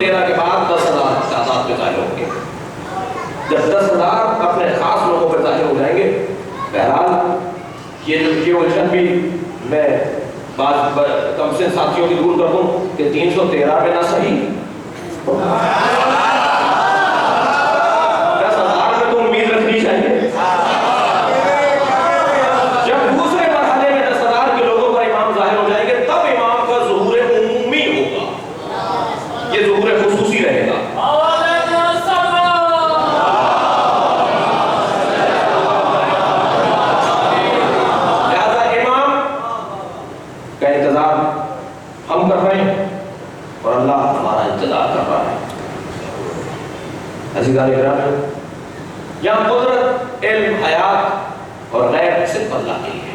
13 کے بعد 10,000 تعداد پہ ظاہر ہوں گے. جب 10,000 اپنے خاص لوگوں پہ ظاہر ہو جائیں گے. بہرحال یہ الجھن بھی میں بعض کم سے ساتھیوں کی دور کر دوں کہ 313 پہ نہ صحیح 10,000 میں تو امید رکھنی چاہیے. جب دوسرے مرحلے میں 10,000 کے لوگوں پر امام ظاہر ہو جائیں گے تب امام کا ظہور عمومی ہوگا. یہ ظہور خصوصی رہے گا. لہذا امام کا انتظار ہم کر رہے ہیں اور اللہ ہمارا انتظار کر رہا ہے. عزیزان اکرام، یہاں قدرت، علم، حیات اور غیب صرف اللہ کے لیے،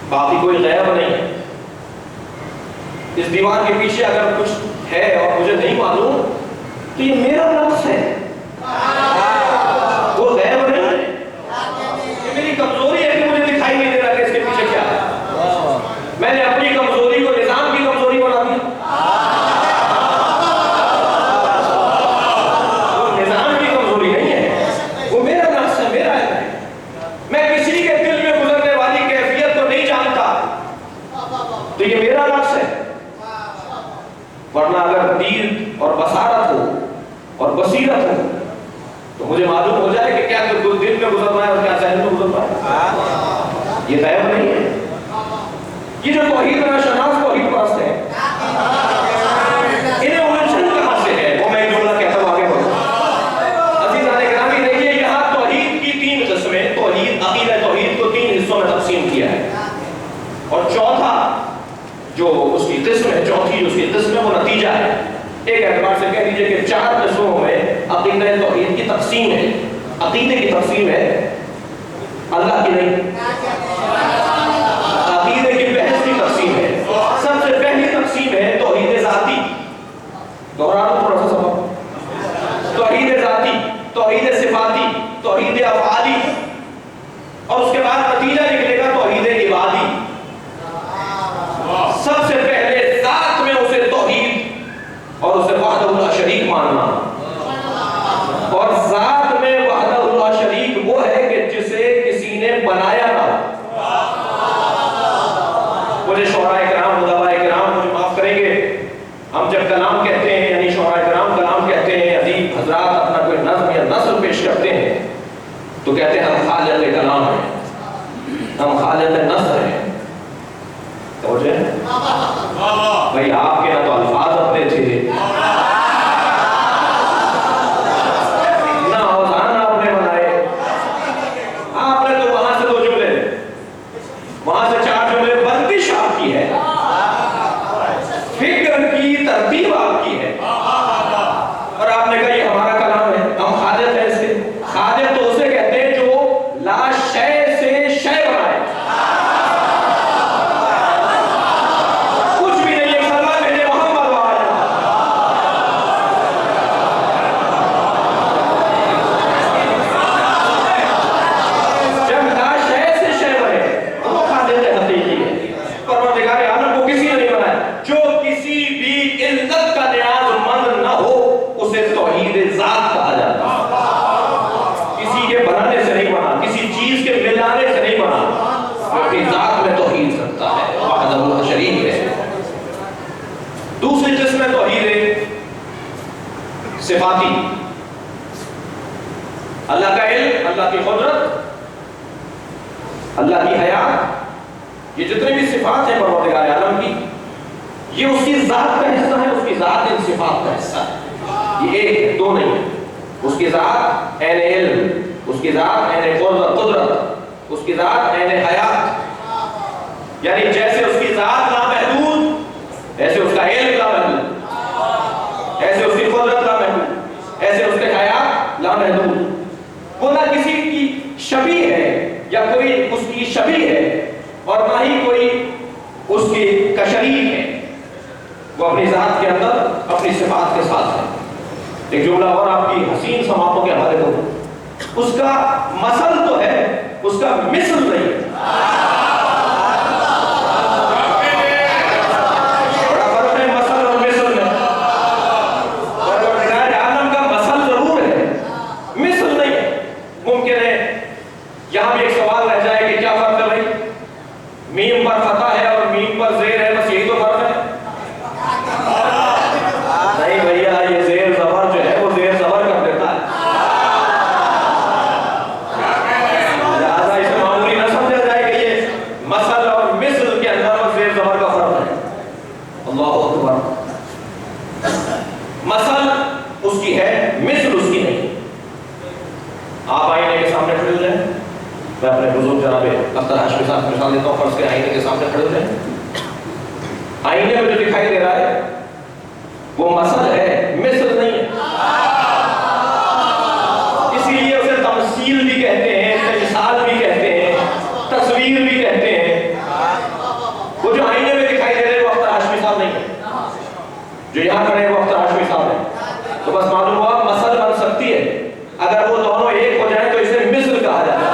باقی کوئی غیب نہیں ہے. اس دیوار کے پیچھے اگر کچھ ہے اور مجھے نہیں معلوم تو یہ میرا نقص ہے، وہ غیب نہیں ہے. یہ میری کمزوری ہے کہ مجھے دکھائی نہیں دے رہا کہ اس کے پیچھے کیا ہے. میں نے اپنی کمزوری کو نظام کی کمزوری بنا دیا. وہ نظام کی کمزوری نہیں ہے، وہ میرا نقص ہے، میرا ہے. میں کسی کے دل میں گزرنے والی کیفیت کو نہیں جانتا تو یہ میرا نقص ہے. ورنہ اگر دین اور بصارت ہو اور بصیرت ہو تو مجھے معلوم ہو جائے کہ کیا دل میں گزر رہا ہے اور کیا ذہن میں گزر رہا ہے. یہ غیب نہیں ہے. یہ جو توحید ناشناس توحید پرست ہیں، انہیں الجھن کہاں سے ہے وہ میں ایک جملہ کہتا ہوں آگے بڑھوں. عزیزان گرامی دیکھیے یہاں توحید کی 3 قسمیں، توحید عقیدہ توحید کو 3 حصوں میں تقسیم کیا ہے اور چوتھا جو اس کی قسم ہے، چوتھی جو اس کی قسم ہے وہ نتیجہ ہے. ایک اعتبار سے کہہ دیجئے کہ 4 قسموں میں عقیدہ توحید کی تقسیم ہے. عقیدے کی تقسیم ہے، اللہ کی نہیں. عقیدے کی بحث کی تقسیم ہے. سب سے پہلی تقسیم ہے توحید ذاتی. دہرانا تھوڑا سا سبق. توحید ذاتی، توحید صفاتی، توحید افعالی اور اس کے بعد نتیجہ نکلے گا توحید عبادی. سب سے پہلے ذات میں اسے توحید اور اسے وحدہ لا شریک ماننا. اور ذات میں وحدہ لا شریک وہ ہے کہ جسے کسی نے بنایا نہ ہو. مجھے شعراء کرام، ادباء کرام مجھے معاف کریں گے، ہم جب کلام کہتے ہیں یعنی شعراء کرام کلام کہتے ہیں، ادیب حضرات اپنا کوئی نظم یا نثر پیش کرتے ہیں تو کہتے ہیں ہم خالق کلام ہیں، ہم خالق نثر ہیں. بھائی آپ کے نہ تو الفاظ اپنے تھے، نہ اوزان آپ نے بنائے. آپ نے تو وہاں سے 2 جملے، وہاں سے 4 جملے، بندش آپ کی ہے، فکر کی ترتیب آپ کی ہے اور آپ نے کہا یہ ہمارا کلام ہے، ہم خالق ہیں اس کے. خالق تو اسے کہتے ہیں جو لا شے سے شے بنائے. صفاتی، اللہ کا علم، اللہ کی قدرت، اللہ کی حیات، یہ جتنے بھی صفات ہیں پروردگار عالم کی، یہ اس کی ذات کا حصہ ہے. اس کی ذات ان صفات کا حصہ ہے. یہ ایک 2 نہیں ہے. اس کی ذات عین علم، اس کی ذات عین قدرت، اس کی ذات عین حیات. یعنی جیسے اس کی ذات لامحدود ایسے اس کا علم لامحدود، ایسے اس کی قدرت لامحدود، ایسے اس کے حیات لامحدود. وہ نہ کسی کی شبیہ ہے یا کوئی اس کی شبیہ ہے اور نہ ہی کوئی اس کی کا شریک ہے. وہ اپنی ذات کے اندر اپنی صفات کے ساتھ ہے. ایک جملہ اور آپ کی حسین سماعتوں کے حوالے دو. اس کا مثل تو ہے، اس کا مثل نہیں ہے. بڑا فرق ہے مثل اور مثل میں. مثل اس کی ہے، مثل اس کی نہیں۔ آپ آئینے کے سامنے کھڑے ہو جائیں، میں اپنے بزرگ جناب اختر ہاشمی صاحب کی مثال دیتا ہوں، فرض کے آئینے کے سامنے کھڑے ہو جائیں، آئینے میں جو دکھائی دے رہا ہے وہ مثل ہے، مثل نہیں ہے۔ اسی لیے اسے تمثیل بھی کہتے ہیں، مثال بھی کہتے ہیں، تصویر بھی کہتے ہیں۔ وہ جو آئینے میں دکھائی دے رہے ہیں وہ اختر ہاشمی صاحب نہیں ہے، جو یہاں کھڑے ہیں وہ اختر ہاشمی صاحب ہیں۔ تو بس معلوم ہوا مثل بن سکتی ہے، اگر وہ دونوں ایک ہو جائیں تو اسے مثل کہا جاتا ہے۔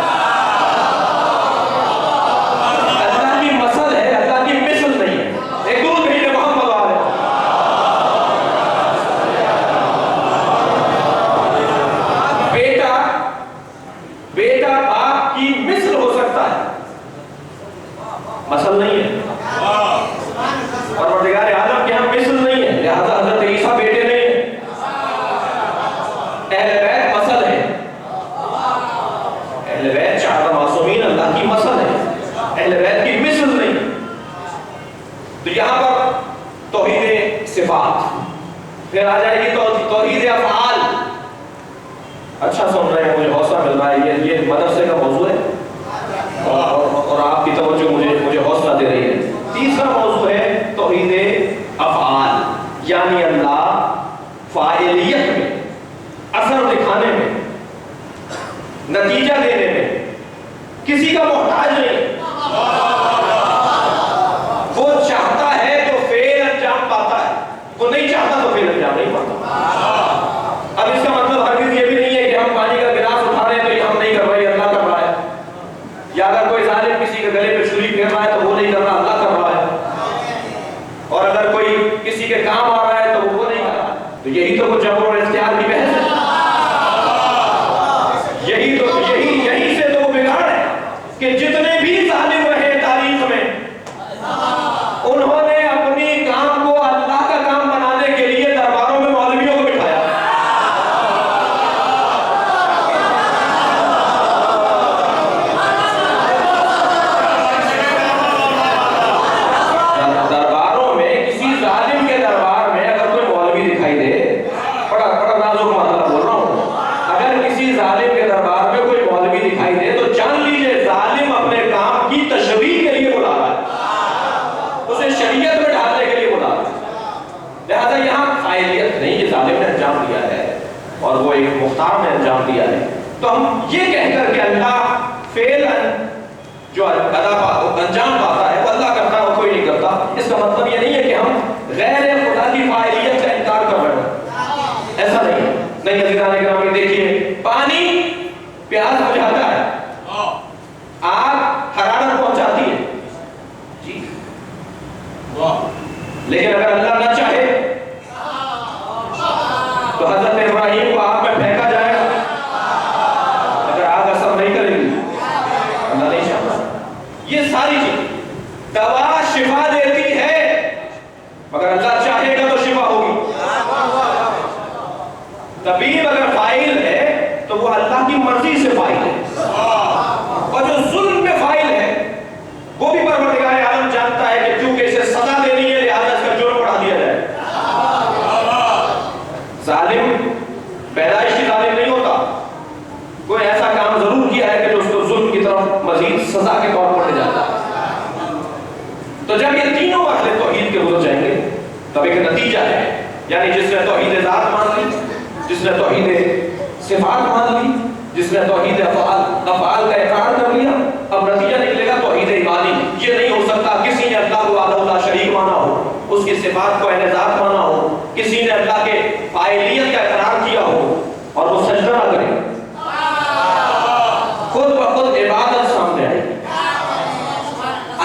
اللہ کی مثل ہے، اللہ کی مثل نہیں ہے۔ ایک دور کہیں محمد آ رہے بیٹا باپ کی مثل ہو سکتا ہے، مثل نہیں ہے۔ پروردگار عالم کے ہم مثل نہیں ہے، لہذا حضرت عیسیٰ بیٹے نہیں ہیں۔ اہل بیت مثل ہے، اہل بیت چار معصومین اللہ کی مثل ہے، اہل بیت کی مثل نہیں۔ تو یہاں پر توحید صفات، پھر آ جائے گی توحید افعال۔ اچھا سن رہے ہیں، مجھے حوصلہ مل رہا ہے، یہ مدرسے کا موضوع ہے اور آپ کی توجہ مجھے حوصلہ دے رہی ہے۔ تیسرا موضوع ہے توحید افعال، یعنی اللہ فاعلیت میں، اثر دکھانے میں، نتیجہ دینے میں کسی کا محتاج نہیں۔ وہ چاہتا ہے تو فعل انجام پاتا ہے، وہ نہیں چاہتا تو فعل انجام نہیں پاتا۔ اب اس کا مطلب ہرگز یہ بھی نہیں ہے کہ ہم پانی کا گلاس اٹھا رہے ہیں تو یہ ہم نہیں کر رہے، اللہ کر رہا ہے، یا اگر کوئی ظالم کسی کے گلے پہ چھری پھیر رہا ہے تو وہ نہیں کر رہا، اللہ کر رہا ہے، اور اگر کوئی کسی کے کام آ رہا ہے تو وہ نہیں کر رہا۔ تو یہی تو کچھ جبر اور اختیار کی بحث ہے، یہی سے تو وہ بگاڑ ہے کہ جتنے بھی ظالم رہے تاریخ میں، انہوں نے اپنی کام کو اللہ کا کام بنانے کے لیے درباروں میں مولویوں کو بٹھایا۔ درباروں میں کسی ظالم کے دربار میں اگر کوئی مولوی دکھائی دے، بڑا نازک معاملہ بول رہا ہوں، اگر کسی ظالم کے دربار میں کوئی مولوی دکھائی دے تو جان لیجئے ظالم اپنے کام کی تشریح کے لیے بلا رہا ہے، اسے شریعت میں ڈالنے کے لیے بلا رہا ہے۔ لہذا یہاں فاعلیت نہیں، یہ ظالم نے انجام دیا ہے اور وہ ایک مختار نے انجام دیا ہے۔ تو ہم یہ کہہ کر کہ اللہ فعل جو انجام پاتا ہے وہ اللہ کرتا ہے اور کوئی نہیں کرتا، اس کا مطلب یہ نہیں ہے کہ ہم غیر خدا کی فاعلیت کا انکار کر رہے ہیں، ایسا نہیں ہے۔ نہیں عزیزان گرامی، دیکھیے پانی پیاس بجھاتا ہے، آگ حرارت پہنچاتی ہے، جی، لیکن اگر اللہ نہ چاہے تو حضرت ابراہیم کو آگ میں پھینکا جائے گا، اگر آگ اثر نہیں کرے گی، اللہ نہیں چاہتا۔ یہ ساری چیز، دوا شفا دیتی ہے مگر اللہ چاہے گا تو شفا ہوگی۔ طبیب اگر فاعل ہے تو وہ اللہ کی مرضی سے فاعل ہے، اور جو ظلم میں فاعل ہے وہ بھی پروردگار عالم جانتا ہے کہ کیونکہ اسے سزا دینی ہے لہذا اس کا جرم بڑھا دیا جائے۔ ظالم پیدائشی ظالم نہیں ہوتا، کوئی ایسا کام ضرور کیا ہے کہ جو اس کو ظلم کی طرف مزید سزا کے طور پر لے جاتا ہے۔ تو جب یہ تینوں مرحلے توحید کے گزر جائیں گے تب ایک نتیجہ ہے، یعنی جس نے توحید ذات مان لی، جس نے توحید صفات مان لی، جس نے توحید افعال کا اقرار کر لیا، اب نتیجہ نکلے گا توحید عبادی۔ یہ نہیں ہو سکتا کسی نے اللہ کو وحدہ لا شریک مانا ہو، اس کی صفات کو اہل ذات مانا ہو، کسی نے اللہ کے فاعلیت کا اقرار کیا ہو اور وہ سجدہ نہ کرے، خود بخود عبادت سامنے آئے۔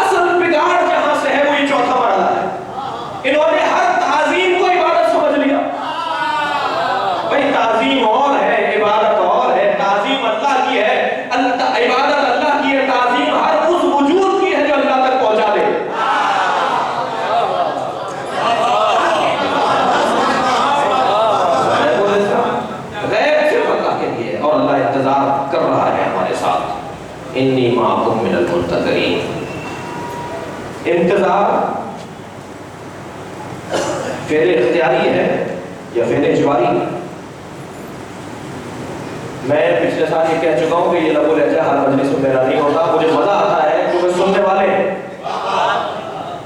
اصل بگاڑ جہاں سے ہے وہ یہ چوتھا مرحلہ ہے، انہوں نے ہر تعظیم کو عبادت سمجھ لیا۔ بھائی تعظیم اور ہے، عبادت اور ہے، تعظیم اللہ کی ہے، عبادت اللہ کی ہے، تعظیم ہر اس وجود کی ہے جو اللہ تک پہنچا دے۔ غیب صرف اللہ کے لیے، اور اللہ انتظار کر رہا ہے ہمارے ساتھ، انی معکم من المنتظرین۔ انتظار فعل اختیاری ہے، یا فعل اجباری؟ میں پچھلے سال یہ کہہ چکا ہوں کہ یہ لب و لہجہ ہر مجلس میں میرا نہیں ہوتا، مجھے مزہ آتا ہے کیونکہ سننے والے ہیں،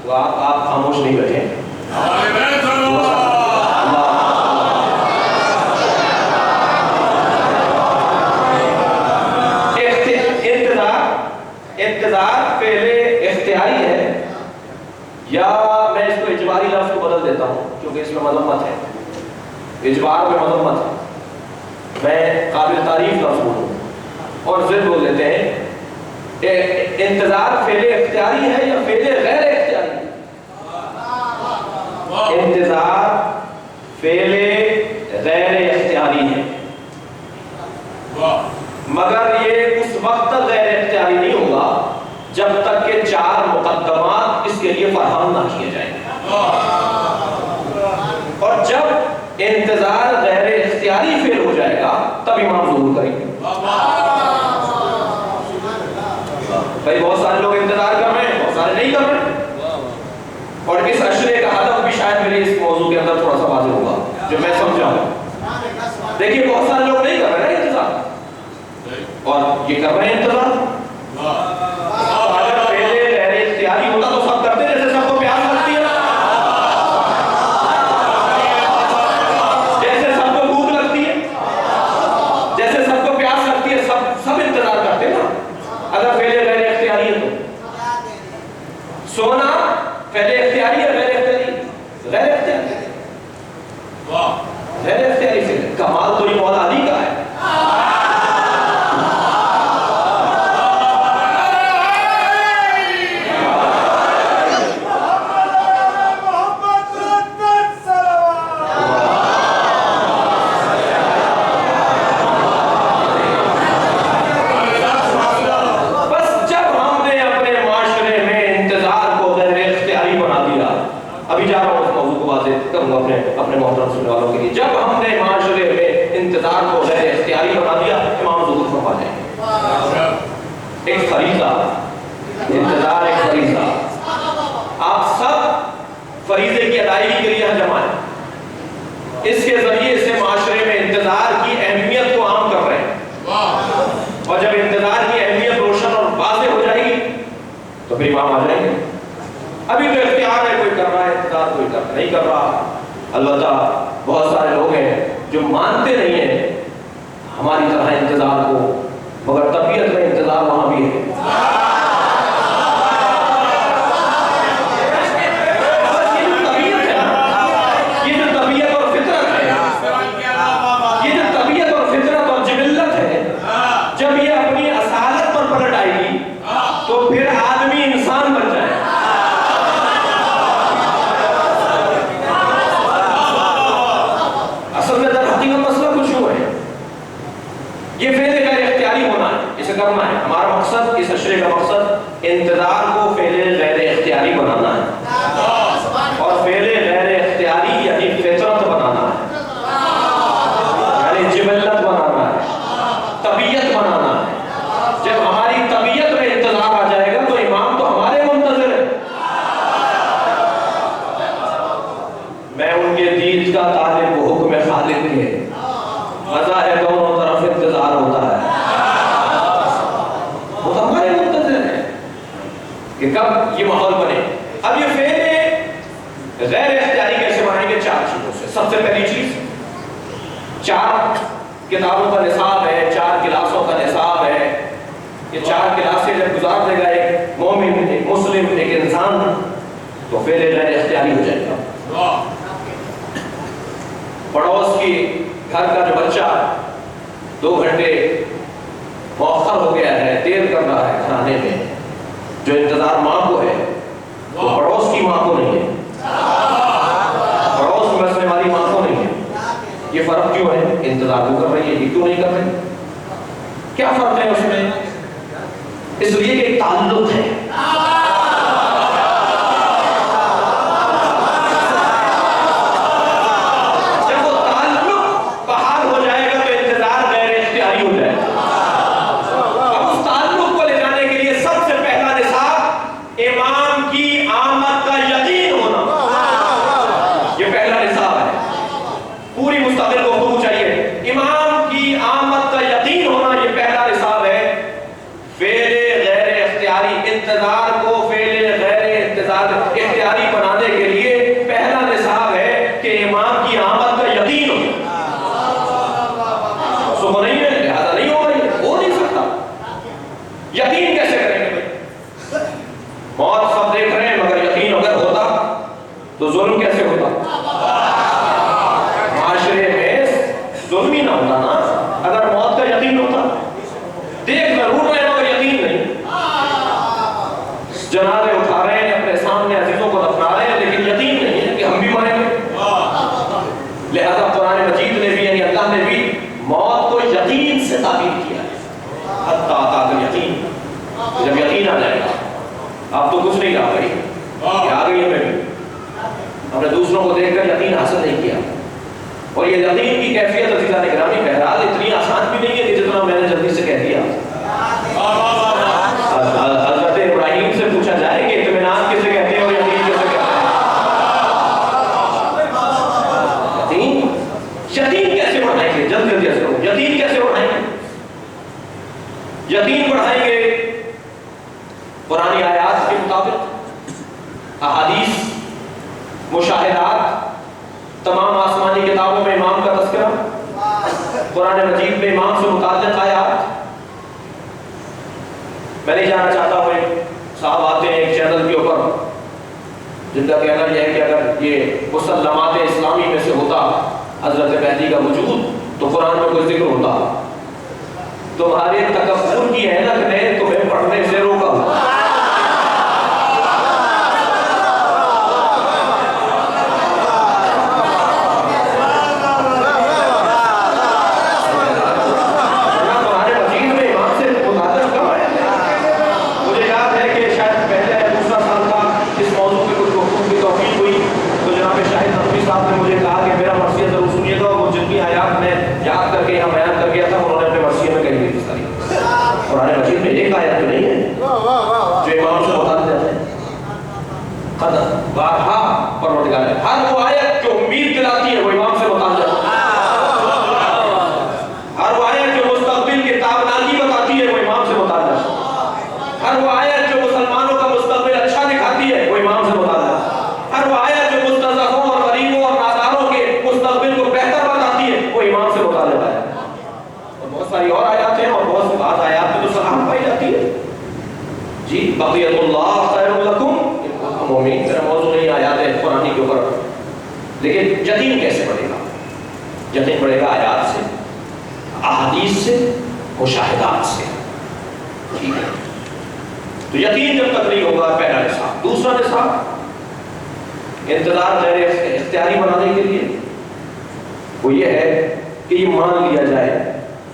تو آپ خاموش نہیں رہیں۔ انتظار فعل اختیاری ہے، یا میں اس کو اجباری لفظ کو بدل دیتا ہوں کیونکہ اس میں مذمت ہے، اجبار میں مذمت ہے، میں قابل تعریف لفظ بولوں اور ضد بول دیتے ہیں۔ انتظار فعل اختیاری ہے یا فعل غیر اختیاری؟ انتظار فعل غیر اختیاری ہے، مگر یہ اس وقت تک غیر اختیاری نہیں ہوگا جب تک کہ 4 مقدمات اس کے لیے فراہم نہ کیے جائیں، اور جب انتظار غیر اختیاری فعل ہو جائے گا تب امام ظہور کریں گے۔ بھائی بہت سارے لوگ انتظار کر رہے ہیں، بہت سارے نہیں کر رہے، اور اس اشرے کا ہدف بھی شاید میرے اس موضوع کے اندر تھوڑا سا واضح ہوگا جو میں سمجھاؤں۔ دیکھیے بہت سارے لوگ نہیں کر رہے ہیں انتظار، اور یہ کر رہے ہیں انتظار۔ اگر پہلے غیر اختیاری ہوتا تو سب کرتے، جیسے سب کو پیاس لگتی ہے، جیسے سب کو بھوک لگتی ہے، جیسے سب کو پیاس لگتی ہے، سب انتظار کرتے نا۔ اگر پہلے غیر اختیاری ہے تو سونا پہلے اختیاری ہے غیر اختیاری؟ غیر اختیاری، غیر اختیاری سے کمال تو یہ مولا علی کا ہے۔ اپنے محترم سننے والوں کے لیے، جب ہم نے معاشرے میں انتظار کو غیر اختیاری بنا دیا، امام ظہور فرما جائیں گے۔ ایک فریضہ، انتظار ایک فریضہ، آپ سب فریضے کی ادائیگی کے لیے یہاں جمع ہیں، اس کے ذریعے سے معاشرے میں انتظار کی اہمیت کو عام کر رہے ہیں، اور جب انتظار کی اہمیت روشن اور واضح ہو جائے گی تو پھر امام آ جائیں گے۔ ابھی تو اختیار ہے، کوئی کر رہا ہے انتظار، کوئی نہیں کر رہا۔ البتہ بہت سارے لوگ ہیں جو مانتے نہیں ہیں ہماری طرح انتظار کو، مگر طبیعت میں انتظار وہاں بھی ہے۔ یہ جو طبیعت اور فطرت ہے، یہ جو طبیعت اور فطرت اور جبلت ہے، جب یہ اپنی اصالت پر پلٹ آئے گی تو پھر آدمی انسان بن جائے۔ یہ فعل غیر اختیاری ہونا ہے، اسے کرنا ہے۔ ہمارا مقصد، اس اشرے کا مقصد انتظار کو فعل غیر اختیاری بنانا ہے، اور فعل غیر اختیاری یعنی فطرت بنانا ہے، یعنی جبلت بنانا ہے، طبیعت بنانا ہے۔ جب ہماری طبیعت میں انتظار آ جائے گا تو امام تو ہمارے منتظر ہے۔ میں ان کے دید کا طالب حکم خالق کے، مزہ ہے دونوں طرف انتظار ہوتا ہے، وہ تو ہمارے منتظر ہے کہ کب یہ ماحول بنے۔ اب یہ فعل غیر اختیاری کیسے بنائیں گے؟ 4 چیزوں سے۔ سب سے پہلی چیز، 4 کتابوں کا نصاب ہے، 4 کلاسوں کا نصاب ہے۔ یہ 4 کلاسیں جب گزار دے گا ایک مومن، ایک مسلم، ایک انسان، تو فعل غیر اختیاری ہو جائے گا۔ پڑوس کی گھر کا جو بچہ 2 گھنٹے مؤخر ہو گیا ہے، دیر کر رہا ہے کھانے میں، جو انتظار ماں کو ہے وہ پڑوس کی ماں کو نہیں ہے، پڑوس میں بسنے والی ماں کو نہیں ہے۔ یہ فرق کیوں ہے؟ انتظار کو کر رہی ہے، یہ کیوں نہیں کر رہی؟ کیا فرق ہے اس میں؟ اس لیے کہ ایک تعلق ہے۔ مستقبل گفتگو چاہیے. امام کی آمد کا یقین ہونا یہ پہلا نصاب ہے. فعل غیر اختیاری انتظار کو فعل غیر انتظار اختیاری بنانے کے لیے پہلا نصاب ہے کہ امام کی آمد کا یقین ہو. صبح نہیں ہے لہذا نہیں ہوگا، یہ ہو نہیں سکتا. یقین کیسے کریں گے بھائی؟ موت سب دیکھ رہے ہیں مگر یقین اگر ہوتا تو ظلم کیسے ہوتا؟ معاشرے میں ظلم ہی نہ ہوتا نا اگر موت کا یقین ہوتا. دیکھ ضرور رہے مگر یقین نہیں. جنازے اٹھا رہے ہیں اپنے سامنے عزیزوں کو دفنا رہے ہیں لیکن یقین نہیں ہے کہ ہم بھی مریں گے. لہذا قرآن مجید نے بھی یعنی اللہ نے بھی موت کو یقین سے تعبیر کیا ہے. حتی اتاک یقین. جب یقین آ جائے گا آپ تو کچھ نہیں رہا بھائی کہ آ گئی ہمیں بھی. ہم نے دوسروں کو دیکھ کر یقین حاصل نہیں کیا. اور یہ یقین کی کیفیت عزیزان گرامی بہرحال اتنی آسان بھی نہیں ہے کہ جتنا میں نے جلدی سے کہہ دیا. حضرت ابراہیم سے پوچھا جائے کہ اطمینان کسے کہتے ہیں اور یقین کسے کہتے ہیں؟ یقین کیسے بڑھائیں گے؟ جلد جلدی سے یقین کیسے بڑھائیں گے؟ یقین بڑھائیں گے قرآنی آیات کے مطابق، احادیث، مشاہدات، تمام آسمانی کتابوں میں امام کا تذکرہ، قرآن مجید میں امام سے متعلق آیات. میں نہیں جانا چاہتا ہوں. ایک صاحب آتے ہیں ایک چینل کے اوپر جن کا کہنا یہ ہے کہ اگر یہ مسلمات اسلامی میں سے ہوتا حضرت مہدی کا وجود تو قرآن میں کوئی ذکر ہوتا. تمہارے تکبر کی اینک نے تمہیں پڑھنے سے روکا. ہر وہ آیت جو امید دلاتی ہے وہ امام سے متعلق ہے. ہر وہ آیت جو مستقبل کی تابناکی بتاتی ہے وہ امام سے متعلق ہے. ہر وہ آیت جو مسلمانوں کا مستقبل اچھا دکھاتی ہے وہ امام سے متعلق ہے. ہر وہ آیت جو مستضعفوں اور غریبوں اور ناداروں کے مستقبل کو بہتر بتاتی ہے وہ امام سے متعلق ہے. اور بہت ساری اور آیات ہیں اور بہت سی بعض آیات میں تو صلاح پائی جاتی ہے. جی بقیت اللہ خیر لکم مومن. میرا موضوع نہیں آیات ہے قرآن کے اوپر، لیکن یقین کیسے بڑھے گا؟ یقین بڑھے گا آیات سے، احادیث سے، مشاہدات سے. ٹھیک ہے، تو یقین جب تک نہیں ہوگا پہلا نصاب. دوسرا نصاب انتظار غیر اختیاری بنانے کے لیے وہ یہ ہے کہ یہ مان لیا جائے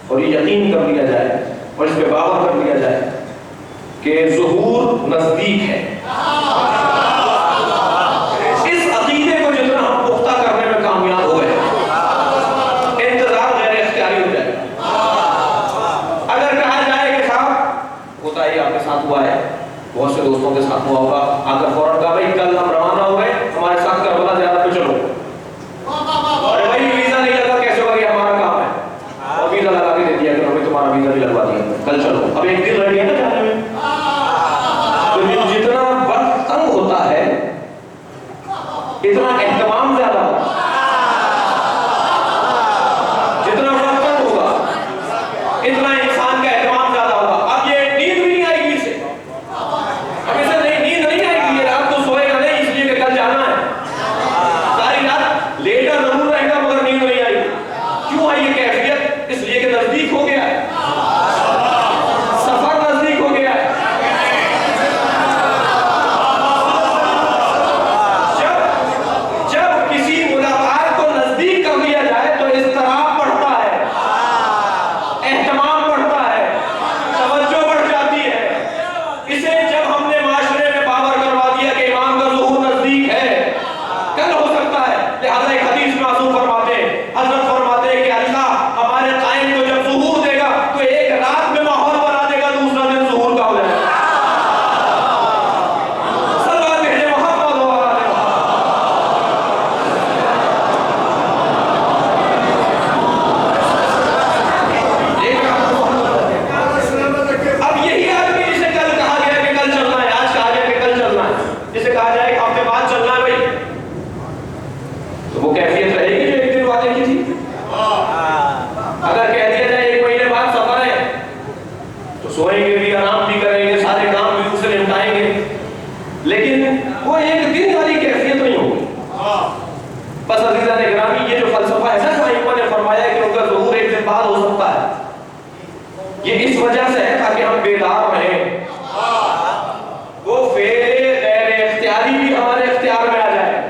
اور یہ یقین کر لیا جائے اور اس پہ باور کر لیا جائے کہ ظہور نزدیک ہے. اس عقیدے کو جتنا ہم پختہ کرنے میں کامیاب ہو گئے انتظار غیر اختیاری ہو جائے. اگر کہا جائے کہ صاحب ہوتا ہے آپ کے ساتھ ہوا ہے، بہت سے دوستوں کے ساتھ ہوا ہوگا، آ کر فوراً کہا بھائی کل ہم روانہ ہو گئے، ہمارے ساتھ کربلا زیارت پہ چلو. ارے بھائی ویزا نہیں لگا کیسے ہوگا؟ یہ ہمارا کام ہے. اور ویزا لگا کے دے دیا کہ ہمیں تمہارا ویزا بھی لگوا دیا، کل چلو. اب ایک دن ریڈی ہے نا جانے میں. جتنا وقت تنگ ہوتا ہے اتنا اہتمام زیادہ ہوگا. جتنا وقت تنگ ہوگا اتنا انسان کا اہتمام زیادہ ہوگا. اب یہ نیند بھی نہیں آئے گی اسے، اب اسے نیند نہیں آئے گی، یہ رات کو سوئے گا نہیں اس لیے سوئیں گے بھی، آرام بھی کریں گے، سارے کام بھی اسے نمٹائیں گے، لیکن وہ ایک دن والی کیفیت نہیں ہوگی۔ بس عزیزان اکرامی، یہ جو فلسفہ ہے نا جو نے فرمایا کہ ان کا ظہور ایک دن بعد ہو سکتا ہے، یہ اس وجہ سے ہے تاکہ ہم بیدار رہیں، وہ فعل غیر اختیاری بھی ہمارے اختیار میں آ جائے،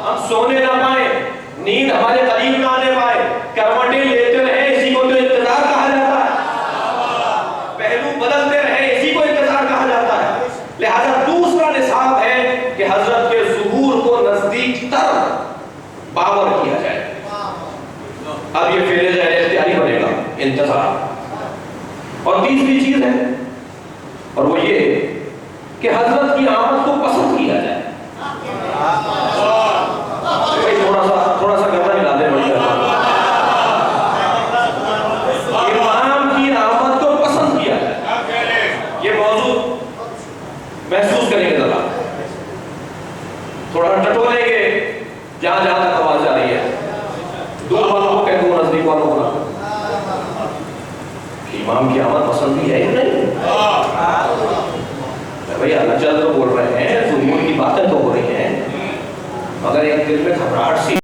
ہم سونے نہ پائیں، نیند ہمارے قریب نہ آنے پائے، کروٹیں لیتے رہیں، اسی کو تو انتظار کہا جاتا ہے، پہلو بدلتے رہیں، اسی کو انتظار کہا جاتا ہے۔ لہذا دوسرا نصاب ہے کہ حضرت کے ظہور کو نزدیک تر باور کیا جائے۔ اب یہ فعل غیر اختیاری بنے گا، انتظار۔ اور تیسری چیز ہے، اور وہ یہ کہ حضرت کی آمد کو پسند کیا جائے۔ تھوڑا سا گردن ہلا دیں، بڑی امام کی آمد کو پسند کیا جائے۔ یہ موضوع محسوس کریں گے، ذرا تھوڑا ٹٹولیں گے جہاں جہاں تک آواز جا رہی ہے، دور والوں کو کہہ دوں، نزدیک والوں کو نہ، امام کی آمد پسند بھی ہے یا نہیں؟ بھئی اللہ چل تو بول رہے ہیں، ظہور کی باتیں تو ہو رہی ہیں، مگر ایک دل میں گھبراہٹ سی